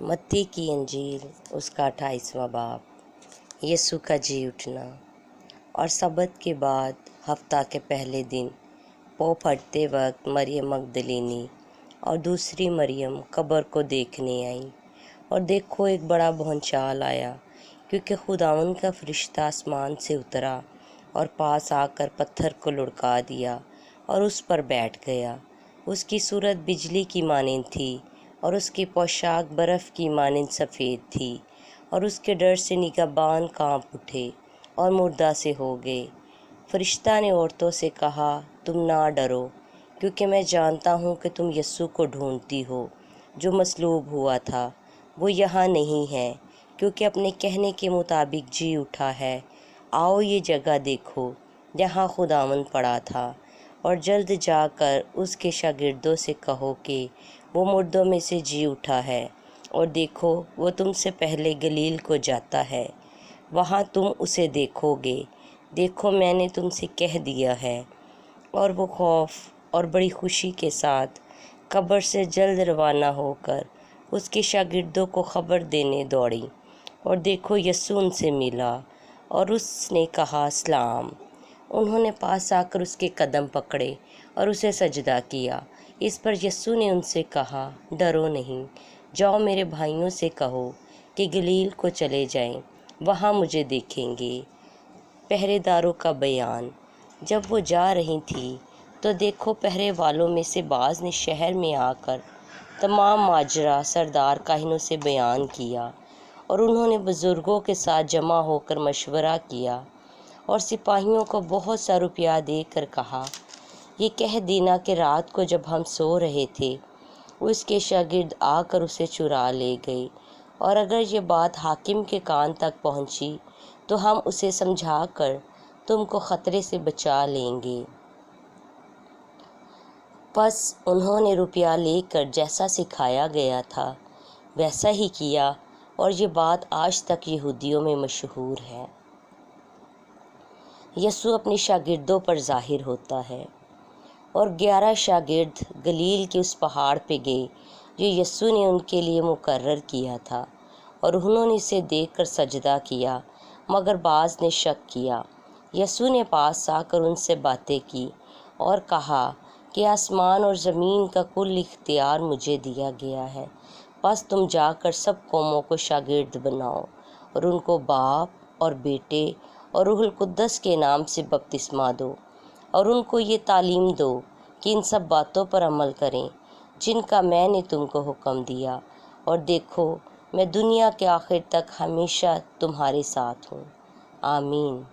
मत्ती की इंजील उसका 28वां बाब। यीशु का जी उठना। और सबत के बाद हफ्ता के पहले दिन पौ फटते वक्त मरियम मगदलीनी और दूसरी मरियम कब्र को देखने आई। और देखो, एक बड़ा भूचाल आया, क्योंकि खुदावंद का फरिश्ता आसमान से उतरा और पास आकर पत्थर को लुढ़का दिया और उस पर बैठ गया। उसकी सूरत बिजली की मानिंद थी और उसकी पोशाक बर्फ़ की मानिंद सफ़ेद थी। और उसके डर से निगाहबान काँप उठे और मुर्दा से हो गए। फरिश्ता ने औरतों से कहा, तुम ना डरो, क्योंकि मैं जानता हूँ कि तुम यस्सु को ढूंढती हो, जो मसलूब हुआ था। वो यहाँ नहीं है, क्योंकि अपने कहने के मुताबिक जी उठा है। आओ ये जगह देखो जहाँ खुदावंद पड़ा था, और जल्द जाकर उसके शागिर्दों से कहो कि वो मुर्दों में से जी उठा है। और देखो, वो तुमसे पहले गलील को जाता है, वहाँ तुम उसे देखोगे। देखो, मैंने तुमसे कह दिया है। और वो खौफ और बड़ी खुशी के साथ कब्र से जल्द रवाना होकर उसके शागिर्दों को खबर देने दौड़ी। और देखो, यस्सु उनसे मिला और उसने कहा, सलाम। उन्होंने पास आकर उसके कदम पकड़े और उसे सजदा किया। इस पर यस्सु ने उनसे कहा, डरो नहीं, जाओ मेरे भाइयों से कहो कि गलील को चले जाएं, वहाँ मुझे देखेंगे। पहरेदारों का बयान। जब वो जा रही थी तो देखो, पहरे वालों में से बाज़ ने शहर में आकर तमाम माजरा सरदार काहिनों से बयान किया। और उन्होंने बुज़ुर्गों के साथ जमा होकर मशवरा किया और सिपाहियों को बहुत सा रुपया देकर कहा, ये कह देना कि रात को जब हम सो रहे थे, उसके शागिर्द आकर उसे चुरा ले गए। और अगर ये बात हाकिम के कान तक पहुंची तो हम उसे समझाकर तुमको ख़तरे से बचा लेंगे। बस उन्होंने रुपया लेकर जैसा सिखाया गया था वैसा ही किया, और ये बात आज तक यहूदियों में मशहूर है। यस्सु अपने शागिर्दों पर ज़ाहिर होता है, और 11 शागिर्द गलील के उस पहाड़ पे गए जो यस्सु ने उनके लिए मुकर्रर किया था। और उन्होंने इसे देखकर सजदा किया, मगर बाज़ ने शक किया। यस्सु ने पास आकर उनसे बातें की और कहा कि आसमान और ज़मीन का कुल इख्तियार मुझे दिया गया है। बस तुम जाकर सब कौमों को शागिर्द बनाओ और उनको बाप और बेटे और रूहुल कुद्दस के नाम से बपतिस्मा दो, और उनको ये तालीम दो कि इन सब बातों पर अमल करें जिनका मैंने तुमको हुक्म दिया। और देखो, मैं दुनिया के आखिर तक हमेशा तुम्हारे साथ हूँ। आमीन।